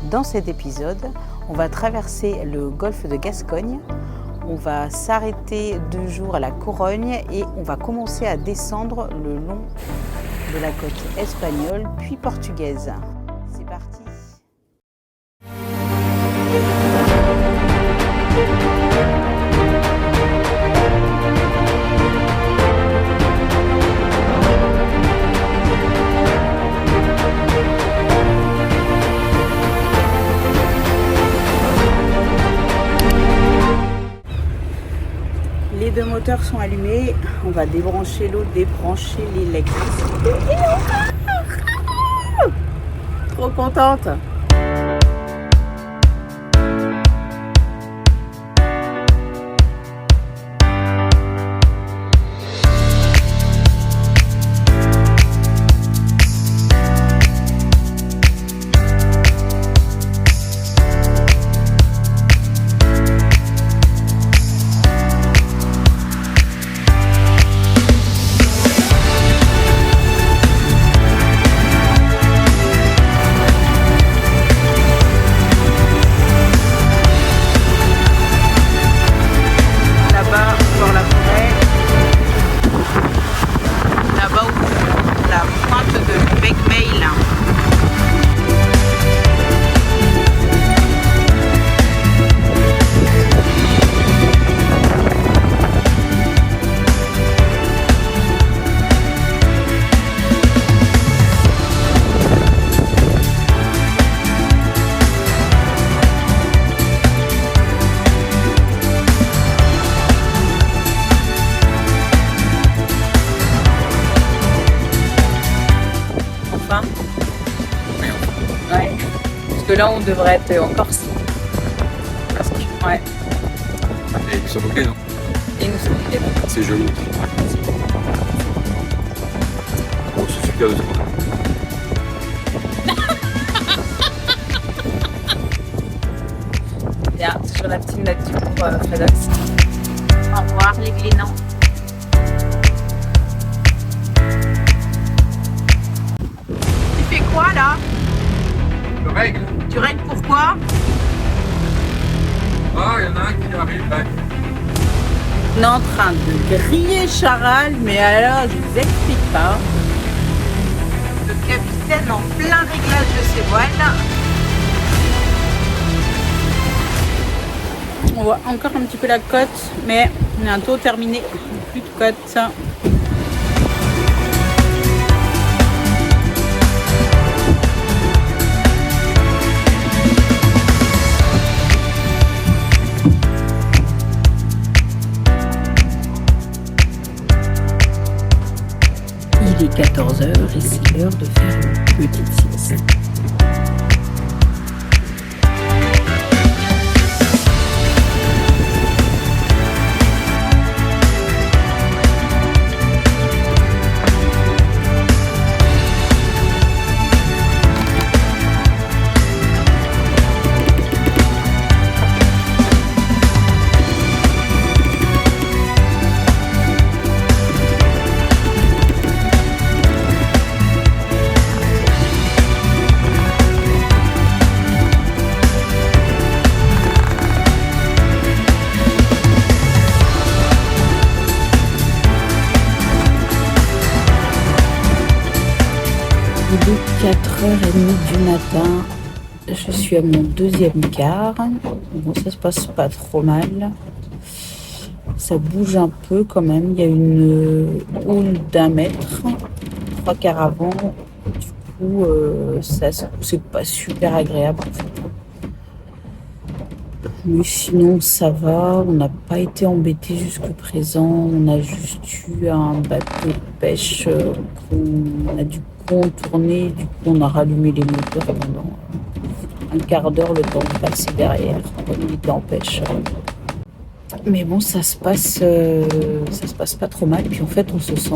Dans cet épisode, on va traverser le golfe de Gascogne, on va s'arrêter 2 jours à la Corogne et on va commencer à descendre le long de la côte espagnole puis portugaise. C'est parti! Les 2 moteurs sont allumés, on va débrancher l'eau, débrancher l'électricité. Trop contente! Ouais. Parce que là on devrait être en Corse. Ouais. Et nous sommes ok, non? Et nous sommes ok. C'est joli. Bon, c'est super de se prendre. Bien, sur la petite note du pour Fredox. Au revoir les Glénans. Tu fais quoi là? Je règle. Tu règles pourquoi? Ah, il y en a un qui arrive là. On est en train de griller Charal, mais alors je vous explique pas. Le capitaine en plein réglage de ses voiles. On voit encore un petit peu la côte, mais on est bientôt terminé. Plus de côte. Il est 14h et c'est l'heure de faire une petite sieste. Il est 4h30 du matin, je suis à mon 2e quart. Bon, ça se passe pas trop mal. Ça bouge un peu quand même. Il y a une houle d'1 mètre, 3 quarts avant. Du coup, c'est pas super agréable en fait. Mais sinon, ça va. On n'a pas été embêté jusqu'à présent. On a juste eu un bateau de pêche qu'on a dû contourner. Du coup, on a rallumé les moteurs pendant un quart d'heure, le temps de passer derrière. On était en pêche. Mais bon, ça se passe pas trop mal. Puis en fait, on se sent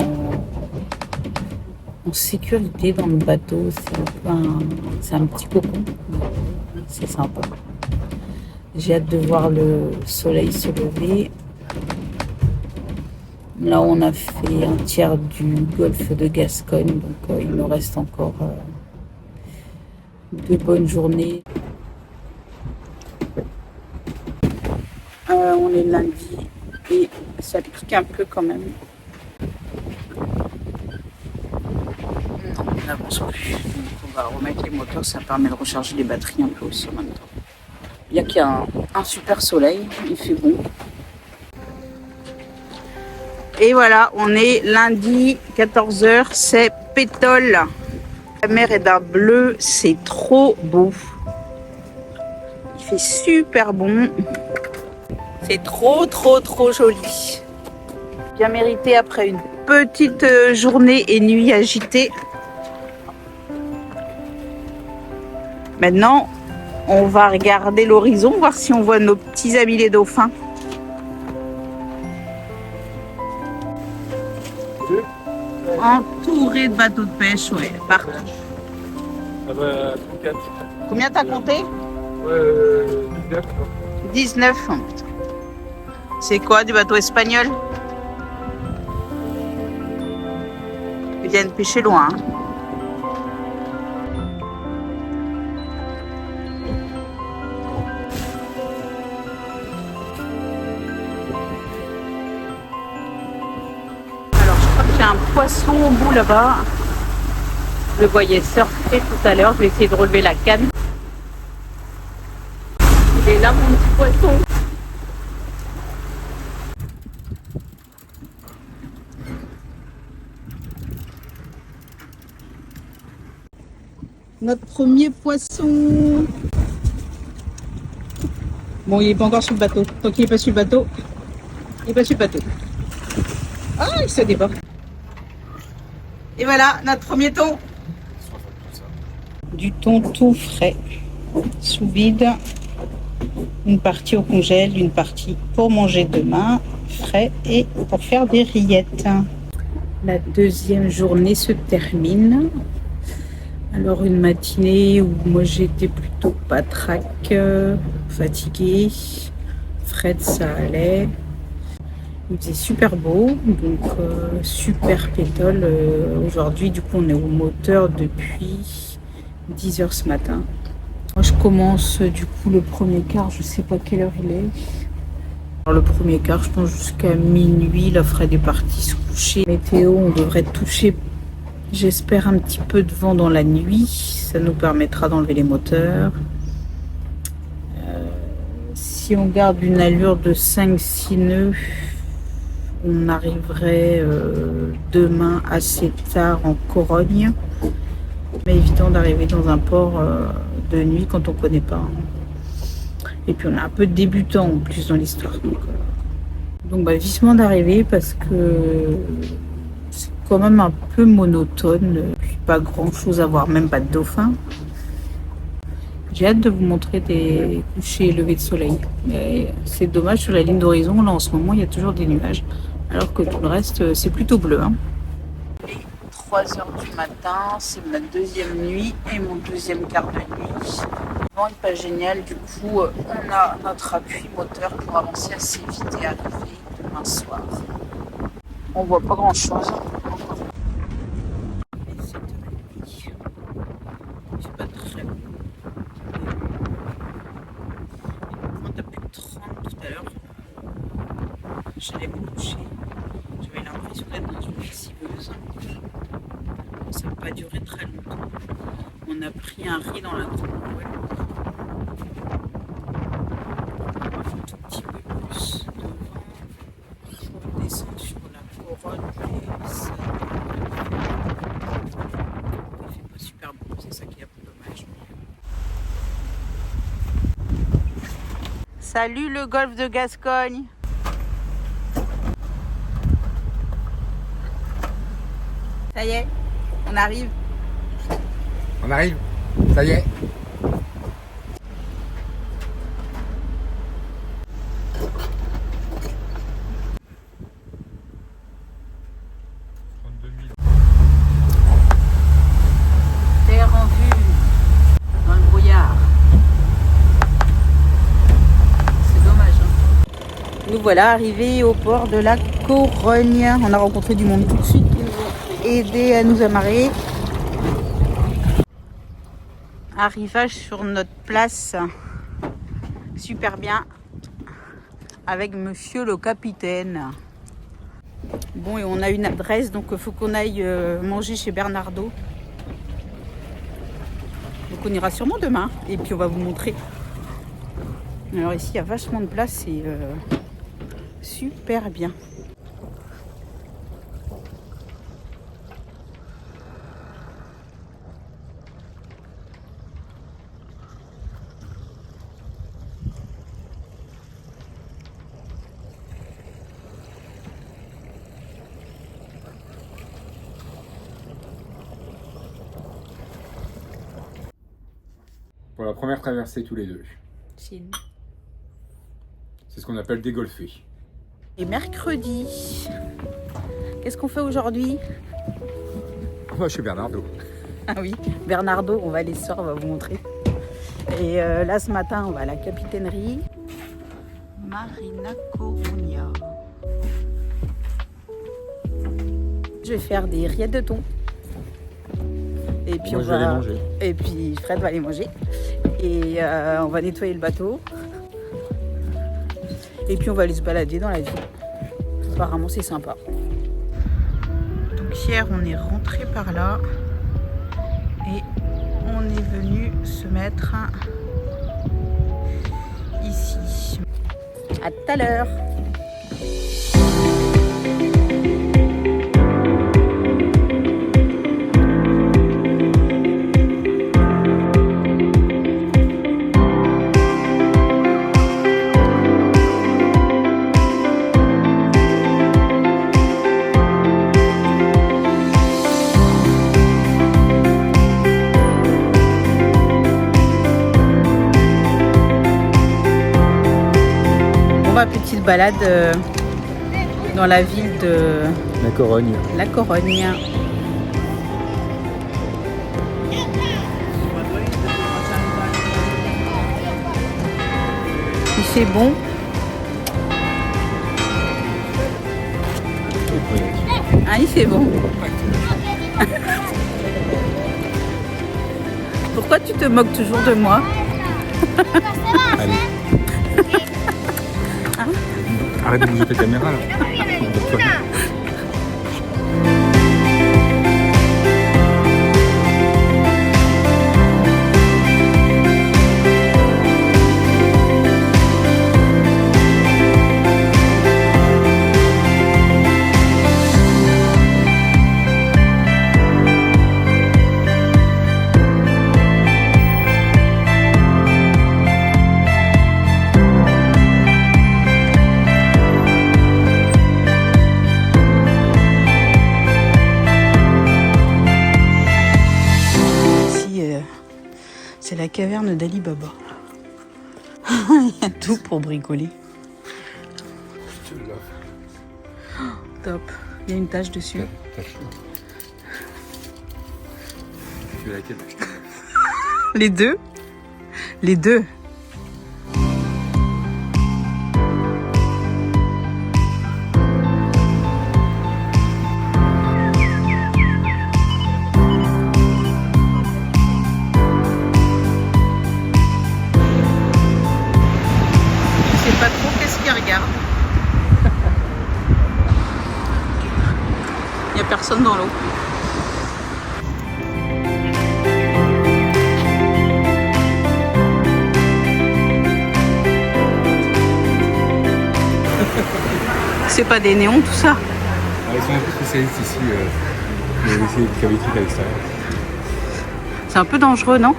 en sécurité dans le bateau. C'est un petit cocon. C'est sympa. J'ai hâte de voir le soleil se lever. Là, on a fait un tiers du golfe de Gascogne, donc il nous reste encore 2 bonnes journées. On est lundi et ça pique un peu quand même. Non, on n'avance plus. Donc on va remettre les moteurs, ça permet de recharger les batteries un peu aussi en même temps. Il y a qu'il y a un super soleil, il fait bon. Et voilà, on est lundi 14h, c'est Pétole. La mer est d'un bleu, c'est trop beau. Il fait super bon. C'est trop joli. Bien mérité après une petite journée et nuit agitée. Maintenant, on va regarder l'horizon, voir si on voit nos petits amis les dauphins. Entouré de bateaux de pêche, ouais, partout. Ah bah, 4. Combien t'as compté? 19. 19. C'est quoi, du bateau espagnol? Ils viennent pêcher loin. Hein. Alors, je crois qu'il y a un poisson au bout là-bas. Je le voyais surfer tout à l'heure. Je vais essayer de relever la canne. Il est là, mon petit poisson. Notre premier poisson. Bon, il n'est pas encore sur le bateau. Tant qu'il n'est pas sur le bateau, il n'est pas sur le bateau. Ah, il se déborde. Et voilà, notre premier thon. Du thon tout frais, sous vide. Une partie au congèle, une partie pour manger demain, frais et pour faire des rillettes. La deuxième journée se termine. Alors une matinée où moi j'étais plutôt patraque, fatiguée. Fred ça allait. Il faisait super beau, donc super pétole. Aujourd'hui du coup on est au moteur depuis 10h ce matin. Moi je commence du coup le premier quart, je sais pas quelle heure il est. Alors, le premier quart je pense jusqu'à minuit, la Fred est partie se coucher. Météo, on devrait toucher, j'espère, un petit peu de vent dans la nuit, ça nous permettra d'enlever les moteurs. Si on garde une allure de 5-6 nœuds, on arriverait demain assez tard en Corogne. Mais évident d'arriver dans un port de nuit quand on ne connaît pas. Et puis on est un peu débutant en plus dans l'histoire. Donc bah, vivement d'arriver parce que c'est quand même un peu monotone. Puis pas grand chose à voir, même pas de dauphin. J'ai hâte de vous montrer des couchers et levées de soleil. Mais c'est dommage, sur la ligne d'horizon, là en ce moment il y a toujours des nuages. Alors que tout le reste c'est plutôt bleu. Hein. 3h du matin, c'est ma deuxième nuit et mon deuxième quart de nuit. Le vent n'est pas génial, du coup on a notre appui moteur pour avancer assez vite et arriver demain soir. On voit pas grand chose. C'est pas très bon. On a plus de 30 tout à l'heure. J'allais me coucher. J'avais l'impression d'être dans une lessiveuse. Ça n'a pas duré très longtemps. On a pris un riz dans la grande poêle. Un tout petit peu plus de vent pour descendre sur la couronne. Et ça ne fait pas super bon, c'est ça qui est un peu dommage. Salut le golfe de Gascogne. Ça y est, on arrive. On arrive. Ça y est. Terre en vue, dans le brouillard. C'est dommage. Hein. Nous voilà arrivés au port de la Corogne. On a rencontré du monde tout de suite qui nous ont aidé à nous amarrer. Arrivage sur notre place. Super bien. avec monsieur le capitaine. Bon, et on a une adresse, donc il faut qu'on aille manger chez Bernardo. Donc on ira sûrement demain, et puis on va vous montrer. Alors ici, il y a vachement de place, c'est super bien. Pour la première traversée tous les deux. C'est ce qu'on appelle dégolfer. Et mercredi, qu'est-ce qu'on fait aujourd'hui? On va chez Bernardo. Ah oui, Bernardo, on va aller ce soir, on va vous montrer. Et là ce matin, on va à la capitainerie. Marina Coruña. Je vais faire des rillettes de thon. Et puis moi, je vais aller manger. Et puis Fred va aller manger. Et on va nettoyer le bateau. Et puis on va aller se balader dans la ville. Apparemment c'est sympa. Donc hier on est rentré par là. Et on est venu se mettre ici. À tout à l'heure. Petite balade dans la ville de La Corogne. La Corogne. Il fait bon. Ah, il fait bon. Pourquoi tu te moques toujours de moi? Allez. Arrête de bouger ta caméra là. C'est la caverne d'Ali Baba. Il y a tout pour bricoler. Top. Il y a une tache dessus. Tu veux laquelle? Les deux? Les deux. Pas trop qu'est-ce qu'il regarde. Il n'y a personne dans l'eau. C'est pas des néons tout ça? Ils sont un peu spécialistes ici. Ils ont essayé de faire des trucs à l'extérieur. C'est un peu dangereux, non?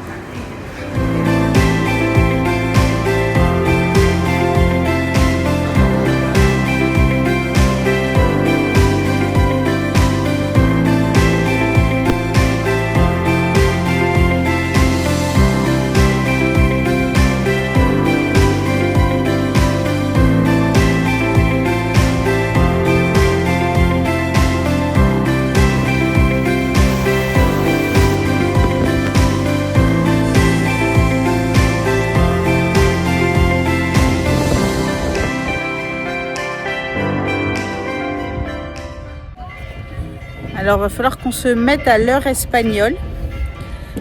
Alors, il va falloir qu'on se mette à l'heure espagnole.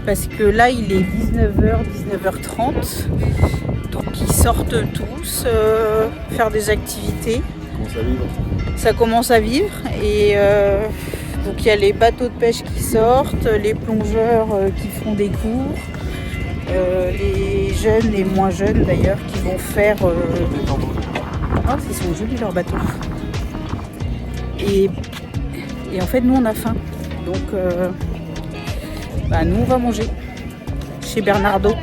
Parce que là, il est 19h, 19h30. Donc ils sortent tous faire des activités. Commence à vivre. Ça commence à vivre et donc il y a les bateaux de pêche qui sortent, les plongeurs qui font des cours, les jeunes et moins jeunes d'ailleurs qui vont faire... Oh, ils sont jolis leurs bateaux. Et en fait nous on a faim. Donc nous on va manger chez Bernardo.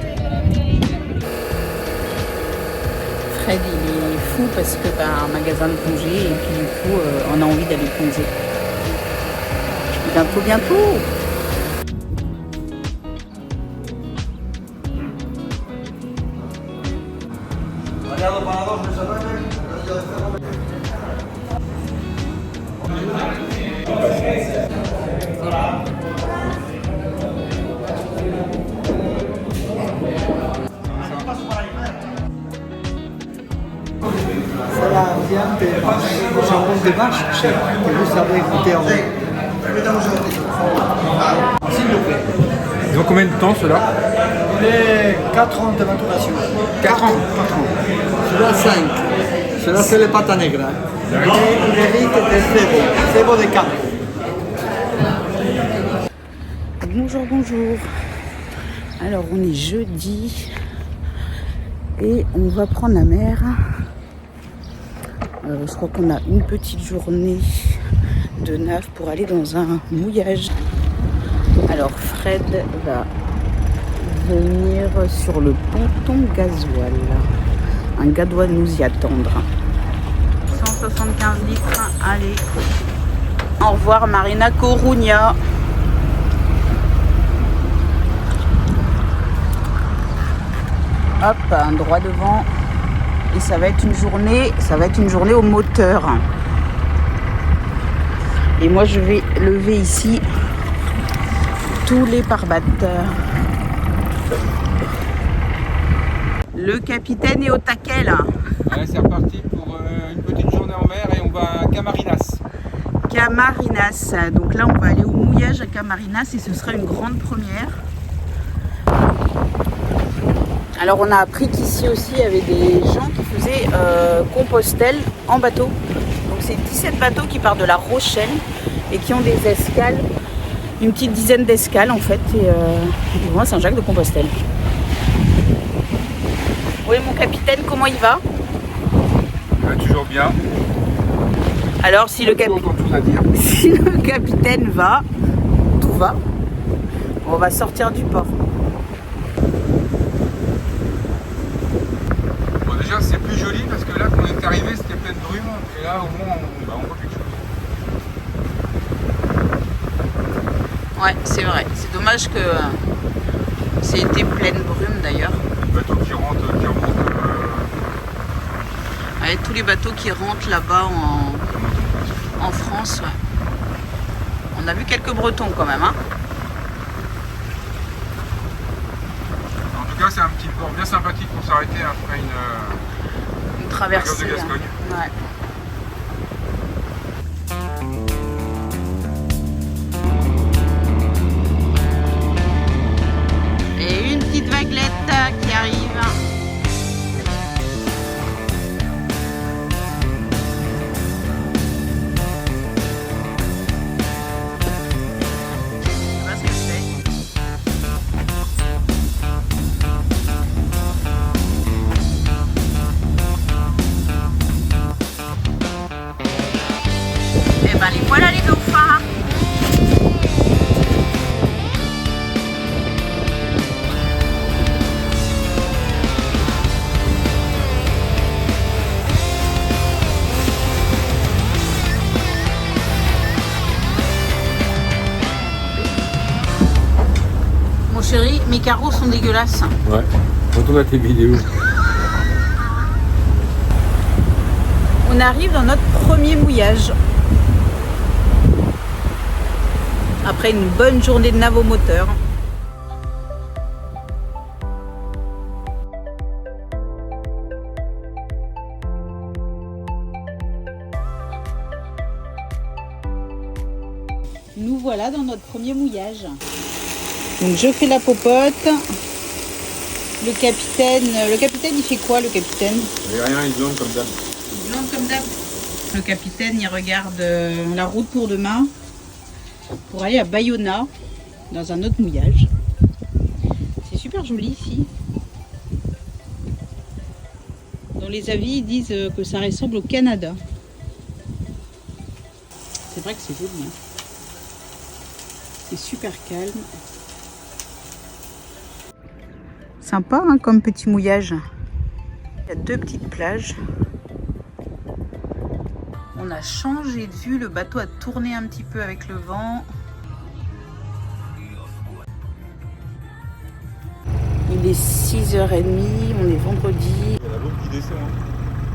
Fred il est fou parce que un magasin de plongée et puis du coup on a envie d'aller plonger. Bientôt. C'est la viande de jambon de vache, chef, que vous savez goûter en vrai. S'il vous plaît. Ils ont combien de temps ceux-là? Les 4 ans de maturation. 4 ans. Celui-là 5. Celui-là c'est les pata negra. Il hérite de cebo de campo. Bonjour. Alors on est jeudi et on va prendre la mer. Je crois qu'on a une petite journée de nave pour aller dans un mouillage. Alors Fred va venir sur le ponton gasoil. Un gars doit nous y attendre. 175 litres, allez. Au revoir Marina Coruña. Hop, un droit devant. Et ça va être une journée au moteur. Et moi je vais lever ici tous les pare-battes. Le capitaine est au taquet là. Allez, c'est reparti pour une petite journée en mer et on va à Camarinas. Camarinas. Donc là on va aller au mouillage à Camarinas et ce sera une grande première. Alors on a appris qu'ici aussi il y avait des gens qui faisaient Compostelle en bateau. Donc c'est 17 bateaux qui partent de La Rochelle et qui ont des escales, une petite dizaine d'escales en fait, et ils vont à Saint-Jacques-de-Compostelle. Oui mon capitaine, comment il va? Toujours bien. Alors si le capitaine va, tout va. On va sortir du port. Bon déjà c'est plus joli parce que là quand on est arrivé c'était plein de brume et là au moins on voit quelque chose. Ouais c'est vrai, c'est dommage que c'était pleine brume d'ailleurs. Les bateaux qui remontent. Avec tous les bateaux qui rentrent là-bas en France. Ouais. On a vu quelques Bretons quand même. Hein. En tout cas c'est un petit port bien sympathique pour s'arrêter après une traversée. De Gascogne. Ouais. Et une petite vaguelette qui arrive. Les voilà les dauphins. Mon chéri, mes carreaux sont dégueulasses. Ouais, retourne à tes vidéos. On arrive dans notre premier mouillage. Après une bonne journée de nave au moteur. Nous voilà dans notre premier mouillage. Donc je fais la popote. Le capitaine, il fait quoi, le capitaine? Rien, il glande comme d'hab. Il glande comme d'hab. Le capitaine, il regarde la route pour demain pour aller à Bayona dans un autre mouillage. C'est super joli ici. Dans les avis, ils disent que ça ressemble au Canada. C'est vrai que c'est joli. Hein. C'est super calme. Sympa hein, comme petit mouillage. Il y a 2 petites plages. On a changé de vue, le bateau a tourné un petit peu avec le vent. Il est 6h30, on est vendredi. Il y a la brume qui descend.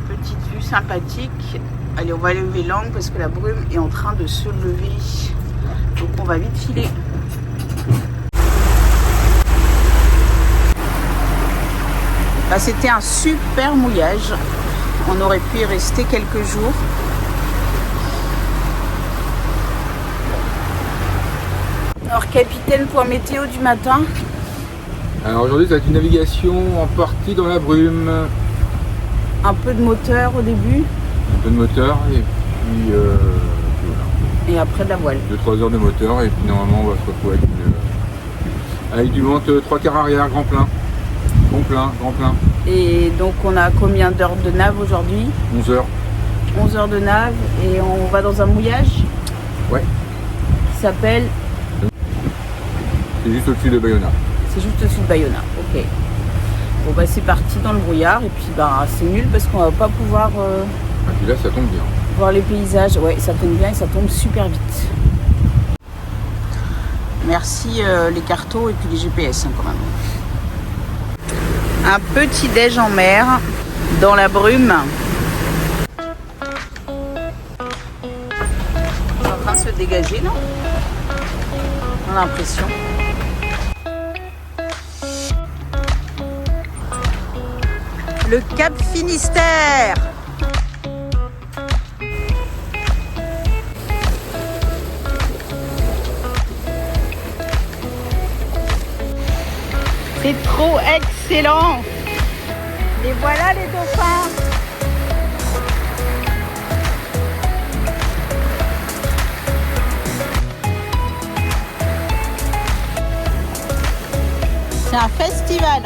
Petite vue sympathique. Allez, on va lever l'angle parce que la brume est en train de se lever. Donc on va vite filer. Bah, c'était un super mouillage. On aurait pu y rester quelques jours. Alors capitaine, point météo du matin. Alors aujourd'hui, ça va être une navigation en partie dans la brume. Un peu de moteur au début. Un peu de moteur et puis voilà. Et après de la voile. 2-3 heures de moteur et puis normalement on va se retrouver avec du vent 3/4 arrière, grand plein. Bon plein, grand plein. Et donc on a combien d'heures de nave aujourd'hui? 11 heures. 11 heures de nave et on va dans un mouillage Ouais. qui s'appelle... C'est juste au-dessus de Bayona. C'est juste au-dessus de Bayona, ok. Bon bah c'est parti dans le brouillard et puis bah c'est nul parce qu'on va pas pouvoir Et puis là ça tombe bien. voir les paysages. Ouais, ça tombe bien et ça tombe super vite. Merci les cartos et puis les GPS hein, quand même. Un petit déj en mer, dans la brume. C'est en train de se dégager, non? On a l'impression. Le Cap Finistère. C'est trop excellent. Et voilà les dauphins. C'est un festival.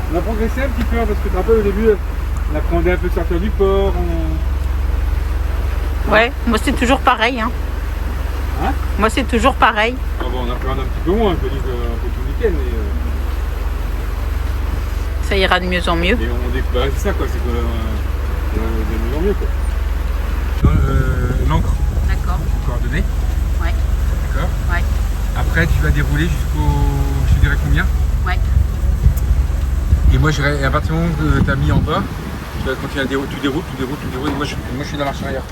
On a progressé un petit peu parce que tu te rappelles au début, on apprenait un peu de sortir du port. Ouais, moi c'est toujours pareil. Hein. Hein? Moi c'est toujours pareil. Ah bon, on appréhende un petit peu moins, je veux dire un peu tout le week-end, mais Ça ira de mieux en mieux. et on découvre, c'est ça quoi, c'est que de mieux en mieux quoi. L'encre, D'accord. coordonnées, Ouais. d'accord. Ouais. Après tu vas dérouler jusqu'au, je te dirais combien. Ouais. Et moi, à partir du moment que tu as mis en bas, tu vas continuer à dérouler, tu déroules. Et moi, je suis dans la marche arrière.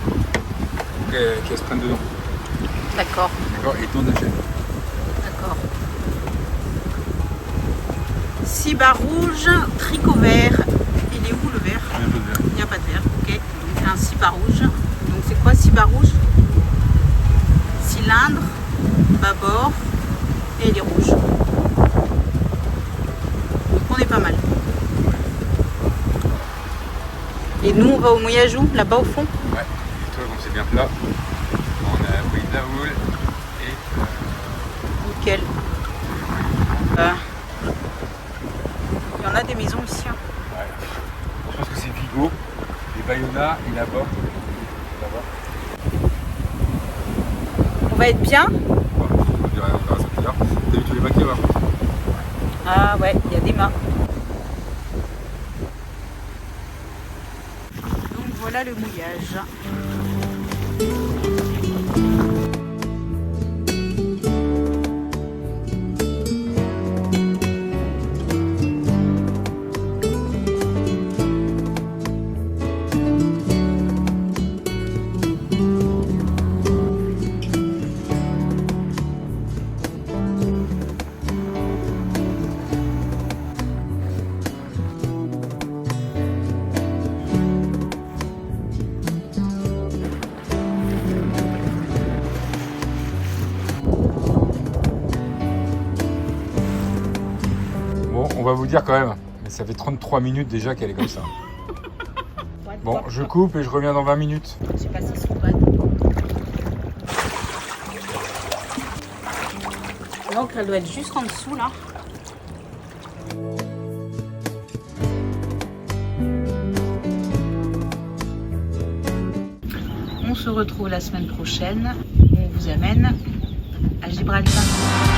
Qu'elle se prenne dedans. D'accord. D'accord. Et tourne la chaîne. D'accord. 6 barres rouges, tricot vert. Il est où le vert? Un peu de vert. Il n'y a pas de vert. Ok. Donc c'est un 6 barres rouges. Donc c'est quoi 6 barres rouges? Cylindre, bâbord et il est rouge. Donc on est pas mal. Et nous on va au mouillage où? Là-bas au fond? Ouais. Et toi, comme c'est bien plat, on a pris de la houle et Nickel. Il y en a des maisons ici. Hein. ouais. Je pense que c'est Vigo, les Bayona et là-bas. On va être bien? On verra ça plus tard. T'as vu tous les mâts qu'il y a là? Ah ouais, il y a des mâts. Donc voilà le mouillage. va vous dire quand même, mais ça fait 33 minutes déjà qu'elle est comme ça. Bon, je coupe et je reviens dans 20 minutes. Je sais pas si c'est pas. L'encre, elle doit être juste en dessous là. On se retrouve la semaine prochaine. On vous amène à Gibraltar.